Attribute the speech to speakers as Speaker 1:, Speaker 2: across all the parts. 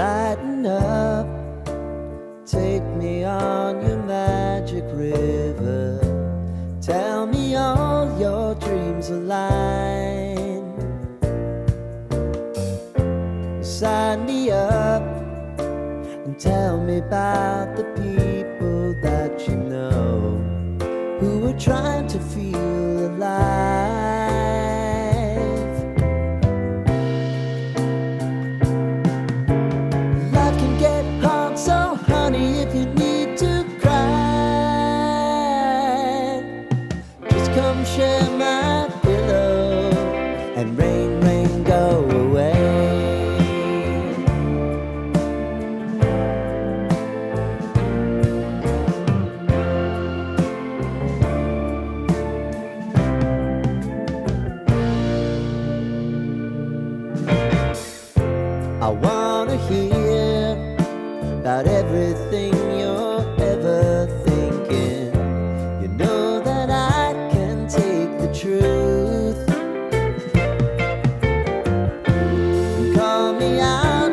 Speaker 1: lighten up, take me on your magic river, tell me all your dreams align. Sign me up and tell me about the people that you know who are trying to feel alive. Life can get hard, so honey, if you need to cry, just come share my pillow and rain, rain, go away. I wanna hear about everything you're ever thinking. You know that I can take the truth. Call me out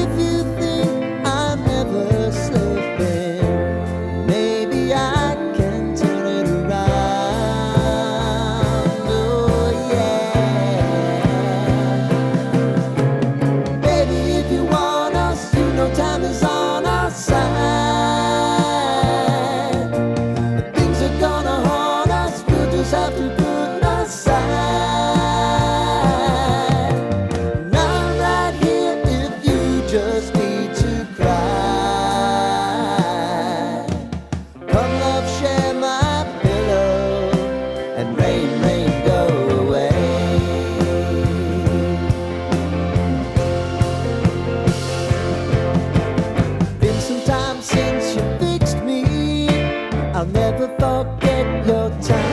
Speaker 1: if you think I'm never slipping. Maybe I can turn it around. Oh yeah. Baby, if you want us, you know time is on our side. Things are gonna haunt us, we'll just have to put aside. And I'm right here if you just need to cry. Come love, share my pillow, and rain, rain, go away. Been some time since you fixed me, I'll never forget your time.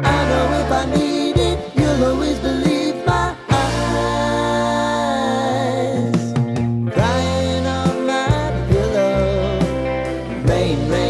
Speaker 1: I know if I need it, you'll always believe my eyes. Crying on my pillow, rain, rain.